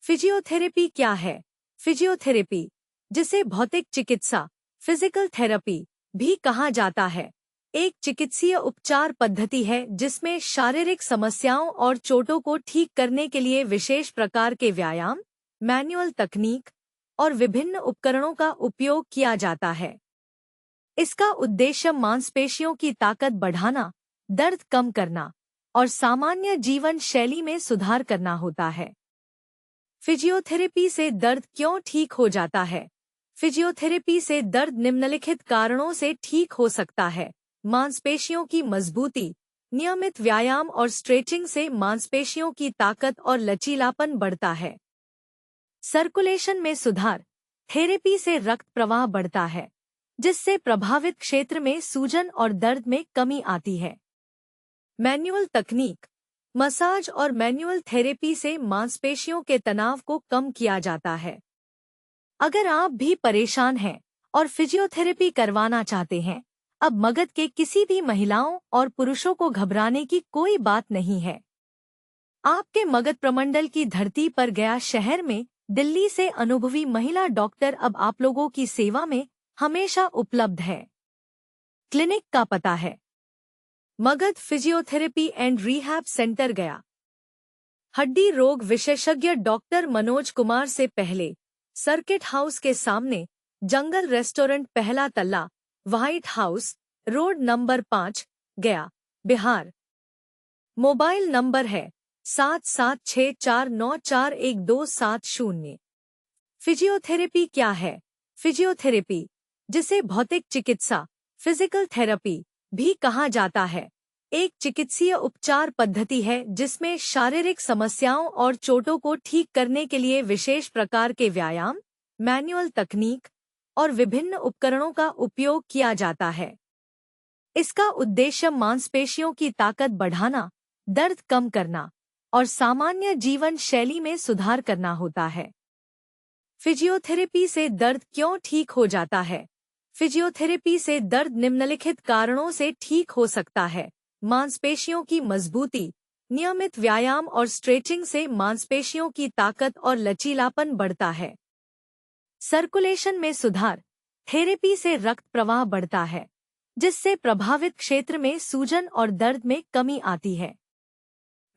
Physiotherapy क्या है? Physiotherapy, जिसे भौतिक चिकित्सा फिजिकल थेरेपी भी कहा जाता है, एक चिकित्सीय उपचार पद्धति है जिसमें शारीरिक समस्याओं और चोटों को ठीक करने के लिए विशेष प्रकार के व्यायाम, मैनुअल तकनीक और विभिन्न उपकरणों का उपयोग किया जाता है। इसका उद्देश्य मांसपेशियों की ताकत बढ़ाना, दर्द कम करना और सामान्य जीवन शैली में सुधार करना होता है। फिजियोथेरेपी से दर्द क्यों ठीक हो जाता है? फिजियोथेरेपी से दर्द निम्नलिखित कारणों से ठीक हो सकता है। मांसपेशियों की मजबूती, नियमित व्यायाम और स्ट्रेचिंग से मांसपेशियों की ताकत और लचीलापन बढ़ता है। सर्कुलेशन में सुधार, थेरेपी से रक्त प्रवाह बढ़ता है, जिससे प्रभावित क्षेत्र में सूजन और दर्द में कमी आती है। मैनुअल तकनीक, मसाज और मैनुअल थेरेपी से मांसपेशियों के तनाव को कम किया जाता है। अगर आप भी परेशान हैं और फिजियोथेरेपी करवाना चाहते हैं, अब मगध के किसी भी महिलाओं और पुरुषों को घबराने की कोई बात नहीं है। आपके मगध प्रमंडल की धरती पर गया शहर में दिल्ली से अनुभवी महिला डॉक्टर अब आप लोगों की सेवा में हमेशा उपलब्ध है। क्लिनिक का पता है Magadh physiotherapy and rehab centre गया। हड्डी रोग विशेषज्ञ डॉक्टर मनोज कुमार से पहले सर्किट हाउस के सामने, जंगल रेस्टोरेंट, पहला तल्ला, व्हाइट हाउस रोड, नंबर 5, गया, बिहार। मोबाइल नंबर है 7764941270। फिजियोथेरेपी क्या है? फिजियोथेरेपी, जिसे भौतिक चिकित्सा फिजिकल थेरेपी भी कहा जाता है, एक चिकित्सीय उपचार पद्धति है जिसमें शारीरिक समस्याओं और चोटों को ठीक करने के लिए विशेष प्रकार के व्यायाम, मैनुअल तकनीक और विभिन्न उपकरणों का उपयोग किया जाता है। इसका उद्देश्य मांसपेशियों की ताकत बढ़ाना, दर्द कम करना और सामान्य जीवन शैली में सुधार करना होता है। फिजियोथेरेपी से दर्द क्यों ठीक हो जाता है? फिजियोथेरेपी से दर्द निम्नलिखित कारणों से ठीक हो सकता है। मांसपेशियों की मजबूती, नियमित व्यायाम और स्ट्रेचिंग से मांसपेशियों की ताकत और लचीलापन बढ़ता है। सर्कुलेशन में सुधार, थेरेपी से रक्त प्रवाह बढ़ता है, जिससे प्रभावित क्षेत्र में सूजन और दर्द में कमी आती है।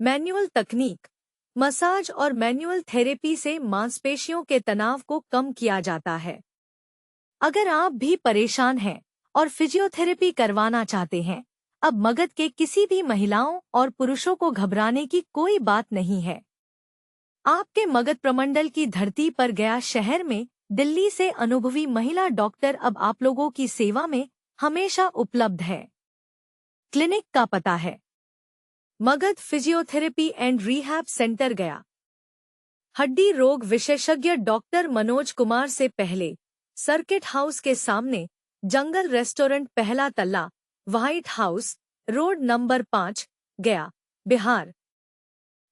मैनुअल तकनीक, मसाज और मैनुअल थेरेपी से मांसपेशियों के तनाव को कम किया जाता है। अगर आप भी परेशान हैं और फिजियोथेरेपी करवाना चाहते हैं, अब मगध के किसी भी महिलाओं और पुरुषों को घबराने की कोई बात नहीं है। आपके मगध प्रमंडल की धरती पर गया शहर में दिल्ली से अनुभवी महिला डॉक्टर अब आप लोगों की सेवा में हमेशा उपलब्ध है। क्लिनिक का पता है Magadh physiotherapy and rehab centre गया। हड्डी रोग विशेषज्ञ डॉक्टर मनोज कुमार से पहले सर्किट हाउस के सामने, जंगल रेस्टोरेंट, पहला तल्ला, व्हाइट हाउस रोड, नंबर 5, गया, बिहार।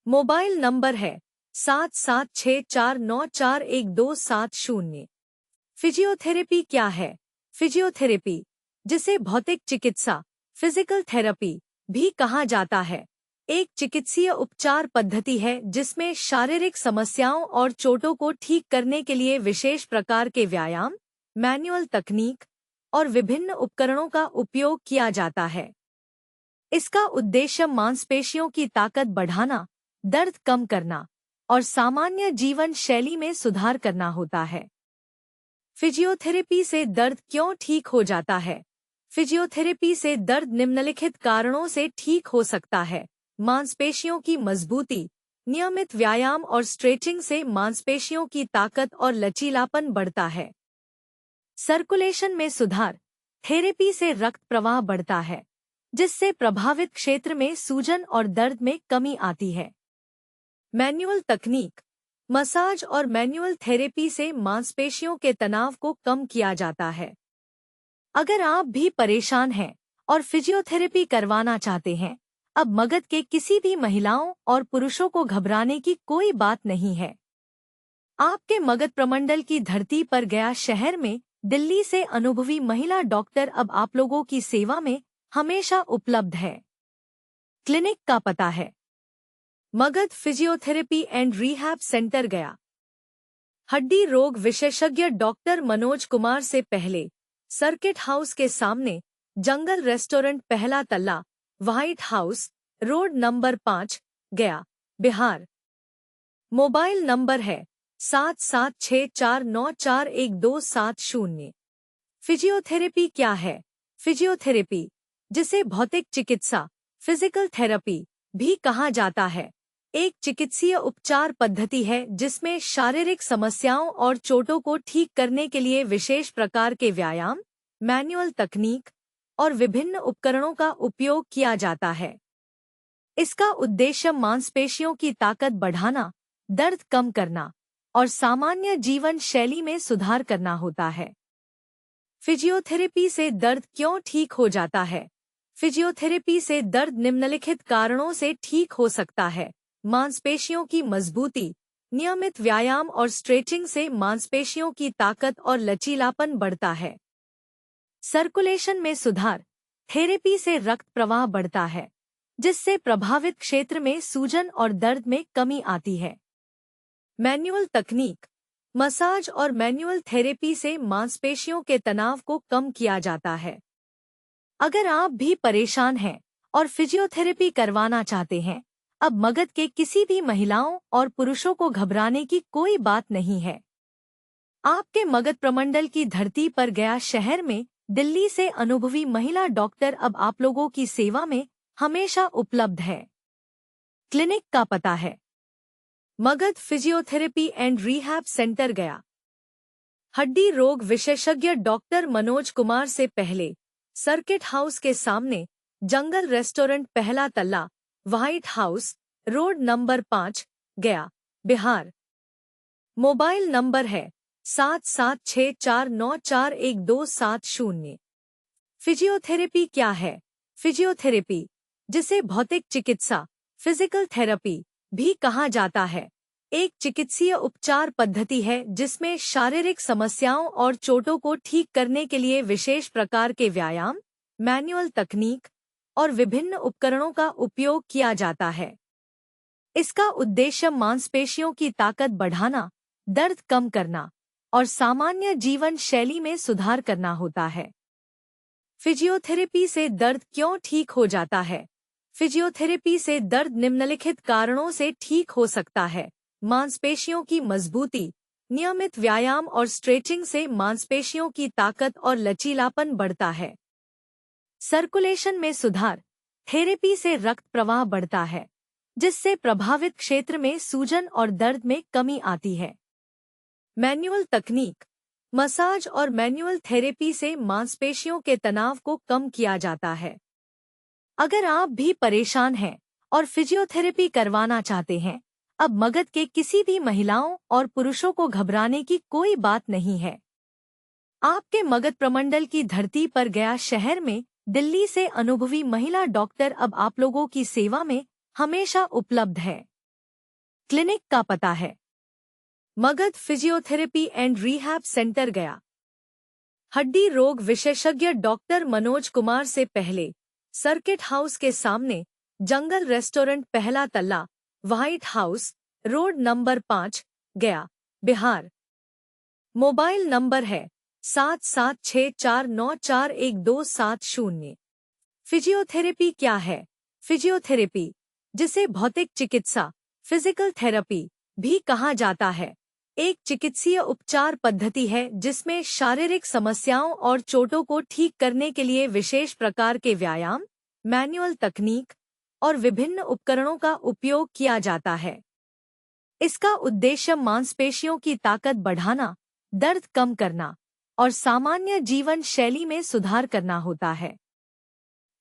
मोबाइल नंबर है 7764941270। फिजियोथेरेपी क्या है? फिजियोथेरेपी, जिसे भौतिक चिकित्सा फिजिकल थेरेपी भी कहा जाता है, एक चिकित्सीय उपचार पद्धति है जिसमें शारीरिक समस्याओं और चोटों को ठीक करने के लिए विशेष प्रकार के व्यायाम, मैनुअल तकनीक और विभिन्न उपकरणों का उपयोग किया जाता है। इसका उद्देश्य मांसपेशियों की ताकत बढ़ाना, दर्द कम करना और सामान्य जीवन शैली में सुधार करना होता है। फिजियोथेरेपी से दर्द क्यों ठीक हो जाता है? फिजियोथेरेपी से दर्द निम्नलिखित कारणों से ठीक हो सकता है। मांसपेशियों की मजबूती, नियमित व्यायाम और स्ट्रेचिंग से मांसपेशियों की ताकत और लचीलापन बढ़ता है। सर्कुलेशन में सुधार, थेरेपी से रक्त प्रवाह बढ़ता है, जिससे प्रभावित क्षेत्र में सूजन और दर्द में कमी आती है। मैनुअल तकनीक, मसाज और मैनुअल थेरेपी से मांसपेशियों के तनाव को कम किया जाता है। अगर आप भी परेशान हैं और फिजियोथेरेपी करवाना चाहते हैं, अब मगध के किसी भी महिलाओं और पुरुषों को घबराने की कोई बात नहीं है। आपके मगध प्रमंडल की धरती पर गया शहर में दिल्ली से अनुभवी महिला डॉक्टर अब आप लोगों की सेवा में हमेशा उपलब्ध है। क्लिनिक का पता है Magadh physiotherapy and rehab centre गया। हड्डी रोग विशेषज्ञ डॉक्टर मनोज कुमार से पहले सर्किट हाउस के सामने जंगल रेस्टोरेंट पहला तल्ला व्हाइट हाउस रोड नंबर 5 गया बिहार। मोबाइल नंबर है 7764941270। फिजियोथेरेपी क्या है? फिजियोथेरेपी, जिसे भौतिक चिकित्सा फिजिकल थेरेपी भी कहा जाता है, एक चिकित्सीय उपचार पद्धति है जिसमें शारीरिक समस्याओं और चोटों को ठीक करने के लिए विशेष प्रकार के व्यायाम, मैनुअल तकनीक और विभिन्न उपकरणों का उपयोग किया जाता है। इसका उद्देश्य मांसपेशियों की ताकत बढ़ाना, दर्द कम करना और सामान्य जीवन शैली में सुधार करना होता है। फिजियोथेरेपी से दर्द क्यों ठीक हो जाता है? फिजियोथेरेपी से दर्द निम्नलिखित कारणों से ठीक हो सकता है। मांसपेशियों की मजबूती, नियमित व्यायाम और स्ट्रेचिंग से मांसपेशियों की ताकत और लचीलापन बढ़ता है। सर्कुलेशन में सुधार, थेरेपी से रक्त प्रवाह बढ़ता है, जिससे प्रभावित क्षेत्र में सूजन और दर्द में कमी आती है। मैनुअल तकनीक, मसाज और मैनुअल थेरेपी से मांसपेशियों के तनाव को कम किया जाता है। अगर आप भी परेशान हैं और फिजियोथेरेपी करवाना चाहते हैं, अब मगध के किसी भी महिलाओं और पुरुषों को घबराने की कोई बात नहीं है। आपके मगध प्रमंडल की धरती पर गया शहर में दिल्ली से अनुभवी महिला डॉक्टर अब आप लोगों की सेवा में हमेशा उपलब्ध है। क्लिनिक का पता है Magadh physiotherapy and rehab centre गया। हड्डी रोग विशेषज्ञ डॉक्टर मनोज कुमार से पहले सर्किट हाउस के सामने जंगल रेस्टोरेंट पहला तल्ला व्हाइट हाउस रोड नंबर 5 गया बिहार। मोबाइल नंबर है 7764941270। फिजियोथेरेपी क्या है? फिजियोथेरेपी, जिसे भौतिक चिकित्सा फिजिकल थेरेपी भी कहा जाता है, एक चिकित्सीय उपचार पद्धति है जिसमें शारीरिक समस्याओं और चोटों को ठीक करने के लिए विशेष प्रकार के व्यायाम, मैनुअल तकनीक और विभिन्न उपकरणों का उपयोग किया जाता है। इसका उद्देश्य मांसपेशियों की ताकत बढ़ाना, दर्द कम करना और सामान्य जीवन शैली में सुधार करना होता है। फिजियोथेरेपी से दर्द क्यों ठीक हो जाता है? फिजियोथेरेपी से दर्द निम्नलिखित कारणों से ठीक हो सकता है। मांसपेशियों की मजबूती, नियमित व्यायाम और स्ट्रेचिंग से मांसपेशियों की ताकत और लचीलापन बढ़ता है। सर्कुलेशन में सुधार, थेरेपी से रक्त प्रवाह बढ़ता है, जिससे प्रभावित क्षेत्र में सूजन और दर्द में कमी आती है। मैनुअल तकनीक, मसाज और मैनुअल थेरेपी से मांसपेशियों के तनाव को कम किया जाता है। अगर आप भी परेशान हैं और फिजियोथेरेपी करवाना चाहते हैं, अब मगध के किसी भी महिलाओं और पुरुषों को घबराने की कोई बात नहीं है। आपके मगध प्रमंडल की धरती पर गया शहर में दिल्ली से अनुभवी महिला डॉक्टर अब आप लोगों की सेवा में हमेशा उपलब्ध है। क्लिनिक का पता है Magadh physiotherapy and rehab centre गया। हड्डी रोग विशेषज्ञ डॉक्टर मनोज कुमार से पहले सर्किट हाउस के सामने जंगल रेस्टोरेंट पहला तल्ला व्हाइट हाउस रोड नंबर 5 गया बिहार। मोबाइल नंबर है 7764941270। फिजियोथेरेपी क्या है? फिजियोथेरेपी, जिसे भौतिक चिकित्सा फिजिकल थेरेपी भी कहा जाता है, एक चिकित्सीय उपचार पद्धति है जिसमें शारीरिक समस्याओं और चोटों को ठीक करने के लिए विशेष प्रकार के व्यायाम, मैनुअल तकनीक और विभिन्न उपकरणों का उपयोग किया जाता है। इसका उद्देश्य मांसपेशियों की ताकत बढ़ाना, दर्द कम करना और सामान्य जीवन शैली में सुधार करना होता है।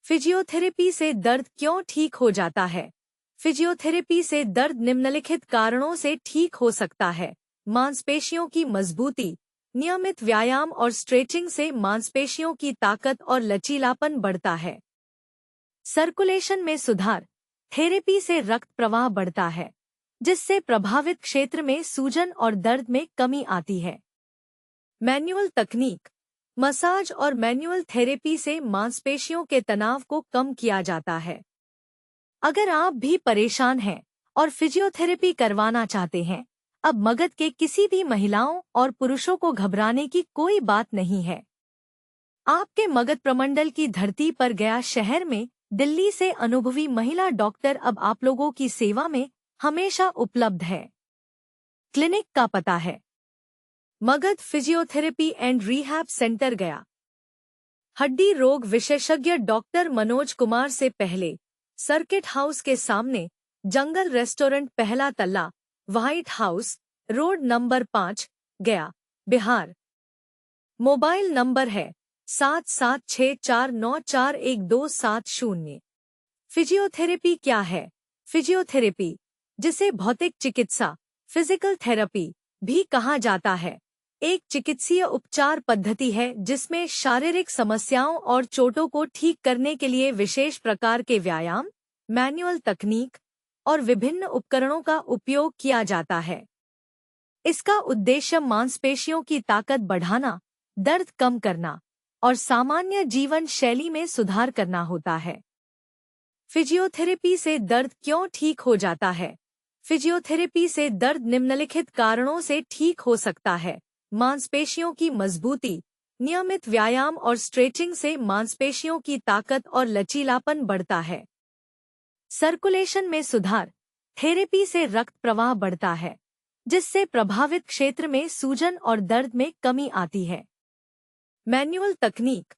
फिजियोथेरेपी से दर्द क्यों ठीक हो जाता है? फिजियोथेरेपी से दर्द निम्नलिखित कारणों से ठीक हो सकता है। मांसपेशियों की मजबूती, नियमित व्यायाम और स्ट्रेचिंग से मांसपेशियों की ताकत और लचीलापन बढ़ता है। सर्कुलेशन में सुधार, थेरेपी से रक्त प्रवाह बढ़ता है, जिससे प्रभावित क्षेत्र में सूजन और दर्द में कमी आती है। मैनुअल तकनीक, मसाज और मैनुअल थेरेपी से मांसपेशियों के तनाव को कम किया जाता है। अगर आप भी परेशान हैं और फिजियोथेरेपी करवाना चाहते हैं, अब मगध के किसी भी महिलाओं और पुरुषों को घबराने की कोई बात नहीं है। आपके मगध प्रमंडल की धरती पर गया शहर में दिल्ली से अनुभवी महिला डॉक्टर अब आप लोगों की सेवा में हमेशा उपलब्ध है। क्लिनिक का पता है Magadh physiotherapy and rehab centre गया। हड्डी रोग विशेषज्ञ डॉक्टर मनोज कुमार से पहले सर्किट हाउस के सामने जंगल रेस्टोरेंट, पहला तल्ला, व्हाइट हाउस रोड, नंबर 5, गया, बिहार। मोबाइल नंबर है 7764941270। फिजियोथेरेपी क्या है? फिजियोथेरेपी, जिसे भौतिक चिकित्सा फिजिकल थेरेपी भी कहा जाता है, एक चिकित्सीय उपचार पद्धति है जिसमें शारीरिक समस्याओं और चोटों को ठीक करने के लिए विशेष प्रकार के व्यायाम, मैनुअल तकनीक और विभिन्न उपकरणों का उपयोग किया जाता है। इसका उद्देश्य मांसपेशियों की ताकत बढ़ाना, दर्द कम करना और सामान्य जीवन शैली में सुधार करना होता है। फिजियोथेरेपी से दर्द क्यों ठीक हो जाता है? फिजियोथेरेपी से दर्द निम्नलिखित कारणों से ठीक हो सकता है। मांसपेशियों की मजबूती, नियमित व्यायाम और स्ट्रेचिंग से मांसपेशियों की ताकत और लचीलापन बढ़ता है। सर्कुलेशन में सुधार, थेरेपी से रक्त प्रवाह बढ़ता है, जिससे प्रभावित क्षेत्र में सूजन और दर्द में कमी आती है। मैनुअल तकनीक,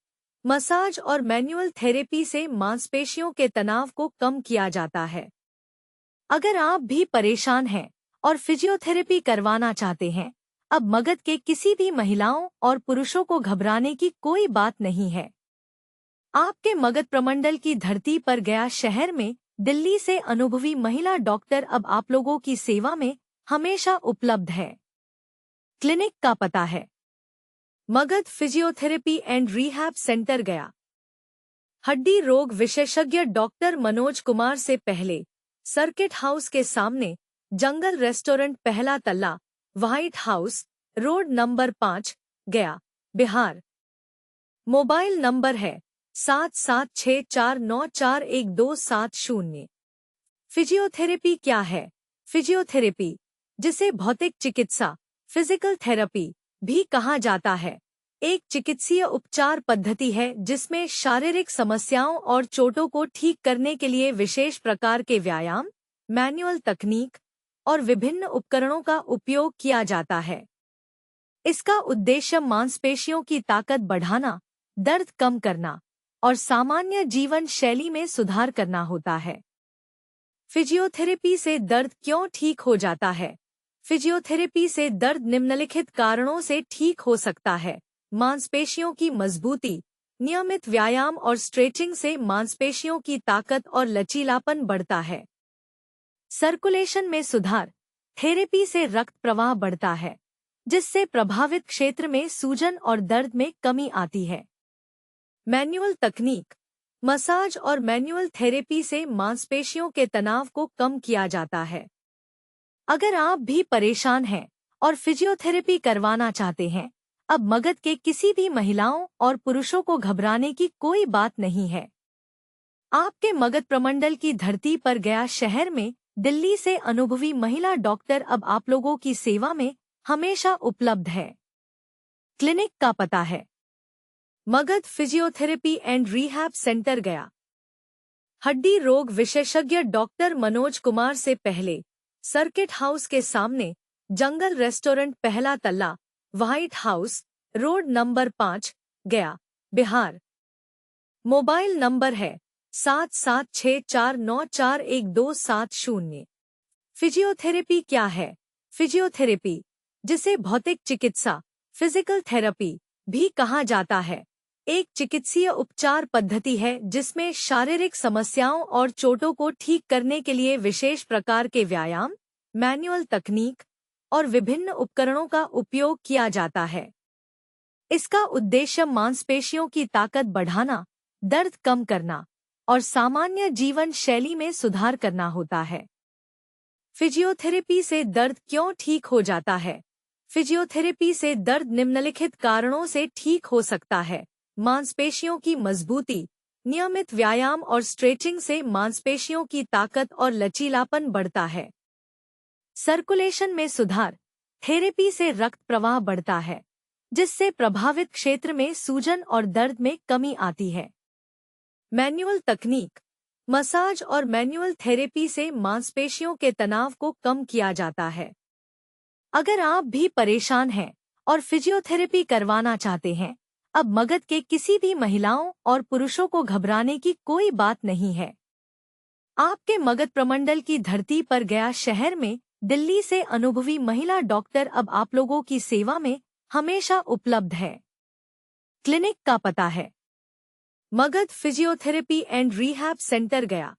मसाज और मैनुअल थेरेपी से मांसपेशियों के तनाव को कम किया जाता है। अगर आप भी परेशान हैं और फिजियोथेरेपी करवाना चाहते हैं, अब मगध के किसी भी महिलाओं और पुरुषों को घबराने की कोई बात नहीं है। आपके मगध प्रमंडल की धरती पर गया शहर में दिल्ली से अनुभवी महिला डॉक्टर अब आप लोगों की सेवा में हमेशा उपलब्ध है। क्लिनिक का पता है Magadh physiotherapy and rehab centre गया। हड्डी रोग विशेषज्ञ डॉक्टर मनोज कुमार से पहले सर्किट हाउस के सामने जंगल रेस्टोरेंट, पहला तल्ला, व्हाइट हाउस रोड, नंबर 5, गया, बिहार। मोबाइल नंबर है 7764941270। फिजियोथेरेपी क्या है? फिजियोथेरेपी, जिसे भौतिक चिकित्सा फिजिकल थेरेपी भी कहा जाता है, एक चिकित्सीय उपचार पद्धति है जिसमें शारीरिक समस्याओं और चोटों को ठीक करने के लिए विशेष प्रकार के व्यायाम, मैनुअल तकनीक और विभिन्न उपकरणों का उपयोग किया जाता है। इसका उद्देश्य मांसपेशियों की ताकत बढ़ाना, दर्द कम करना और सामान्य जीवन शैली में सुधार करना होता है। फिजियोथेरेपी से दर्द क्यों ठीक हो जाता है? फिजियोथेरेपी से दर्द निम्नलिखित कारणों से ठीक हो सकता है। मांसपेशियों की मजबूती, नियमित व्यायाम और स्ट्रेचिंग से मांसपेशियों की ताकत और लचीलापन बढ़ता है। सर्कुलेशन में सुधार, थेरेपी से रक्त प्रवाह बढ़ता है, जिससे प्रभावित क्षेत्र में सूजन और दर्द में कमी आती है। मैनुअल तकनीक, मसाज और मैनुअल थेरेपी से मांसपेशियों के तनाव को कम किया जाता है। अगर आप भी परेशान हैं और फिजियोथेरेपी करवाना चाहते हैं, अब मगध के किसी भी महिलाओं और पुरुषों को घबराने की कोई बात नहीं है। आपके मगध प्रमंडल की धरती पर गया शहर में दिल्ली से अनुभवी महिला डॉक्टर अब आप लोगों की सेवा में हमेशा उपलब्ध है। क्लिनिक का पता है Magadh physiotherapy and rehab centre गया। हड्डी रोग विशेषज्ञ डॉक्टर मनोज कुमार से पहले सर्किट हाउस के सामने जंगल रेस्टोरेंट, पहला तल्ला, व्हाइट हाउस रोड, नंबर 5, गया, बिहार। मोबाइल नंबर है 7764941270। फिजियोथेरेपी क्या है? फिजियोथेरेपी, जिसे भौतिक चिकित्सा फिजिकल थेरेपी भी कहा जाता है, एक चिकित्सीय उपचार पद्धति है जिसमें शारीरिक समस्याओं और चोटों को ठीक करने के लिए विशेष प्रकार के व्यायाम, मैनुअल तकनीक और विभिन्न उपकरणों का उपयोग किया जाता है। इसका उद्देश्य मांसपेशियों की ताकत बढ़ाना, दर्द कम करना और सामान्य जीवन शैली में सुधार करना होता है। फिजियोथेरेपी से दर्द क्यों ठीक हो जाता है? फिजियोथेरेपी से दर्द निम्नलिखित कारणों से ठीक हो सकता है। मांसपेशियों की मजबूती, नियमित व्यायाम और स्ट्रेचिंग से मांसपेशियों की ताकत और लचीलापन बढ़ता है। सर्कुलेशन में सुधार। थेरेपी से रक्त प्रवाह बढ़ता है, जिससे प्रभावित क्षेत्र में सूजन और दर्द में कमी आती है। मैनुअल तकनीक। मसाज और मैनुअल थेरेपी से मांसपेशियों के तनाव को कम किया जाता है। अगर आप भी परेशान हैं और फिजियोथेरेपी करवाना चाहते हैं, अब मगध के किसी भी महिलाओं और पुरुषों को घबराने की कोई बात नहीं है। आपके मगध प्रमंडल की धरती पर गया शहर में दिल्ली से अनुभवी महिला डॉक्टर अब आप लोगों की सेवा में हमेशा उपलब्ध है। क्लिनिक का पता है Magadh physiotherapy and rehab centre, गया।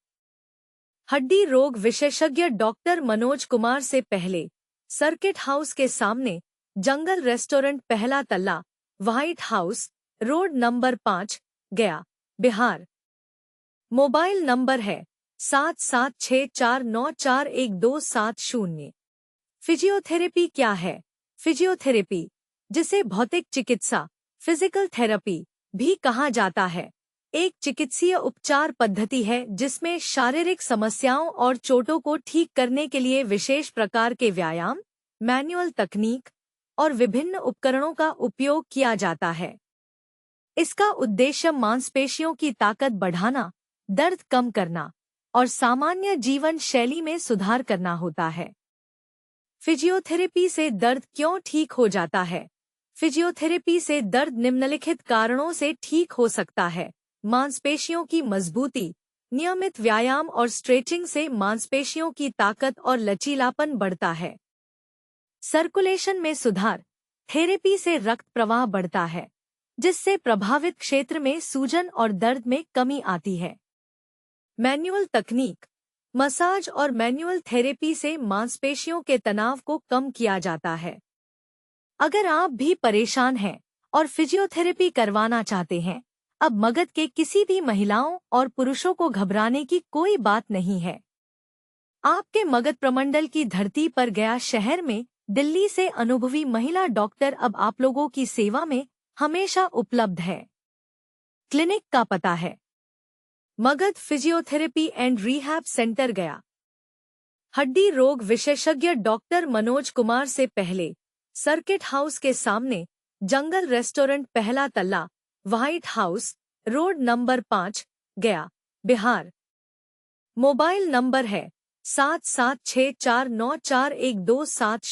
हड्डी रोग विशेषज्ञ डॉक्टर मनोज कुमार से पहले सर्किट हाउस के सामने, जंगल रेस्टोरेंट, पहला तल्ला, व्हाइट हाउस रोड, नंबर 5, गया, बिहार। मोबाइल नंबर है 7764941270। फिजियोथेरेपी क्या है? फिजियोथेरेपी, जिसे भौतिक चिकित्सा फिजिकल थेरेपी भी कहा जाता है, एक चिकित्सीय उपचार पद्धति है जिसमें शारीरिक समस्याओं और चोटों को ठीक करने के लिए विशेष प्रकार के व्यायाम, मैनुअल तकनीक और विभिन्न उपकरणों का उपयोग किया जाता है। इसका उद्देश्य मांसपेशियों की ताकत बढ़ाना, दर्द कम करना और सामान्य जीवन शैली में सुधार करना होता है। फिजियोथेरेपी से दर्द क्यों ठीक हो जाता है? फिजियोथेरेपी से दर्द निम्नलिखित कारणों से ठीक हो सकता है। मांसपेशियों की मजबूती। नियमित व्यायाम और स्ट्रेचिंग से मांसपेशियों की ताकत और लचीलापन बढ़ता है। सर्कुलेशन में सुधार। थेरेपी से रक्त प्रवाह बढ़ता है, जिससे प्रभावित क्षेत्र में सूजन और दर्द में कमी आती है। मैनुअल तकनीक। मसाज और मैनुअल थेरेपी से मांसपेशियों के तनाव को कम किया जाता है। अगर आप भी परेशान हैं और फिजियोथेरेपी करवाना चाहते हैं, अब मगध के किसी भी महिलाओं और पुरुषों को घबराने की कोई बात नहीं है। आपके मगध प्रमंडल की धरती पर गया शहर में दिल्ली से अनुभवी महिला डॉक्टर अब आप लोगों की सेवा में हमेशा उपलब्ध है। क्लिनिक का पता है Magadh physiotherapy and rehab centre, गया। हड्डी रोग विशेषज्ञ डॉक्टर मनोज कुमार से पहले सर्किट हाउस के सामने, जंगल रेस्टोरेंट, पहला तल्ला, व्हाइट हाउस रोड, नंबर 5, गया, बिहार। मोबाइल नंबर है 7764941270।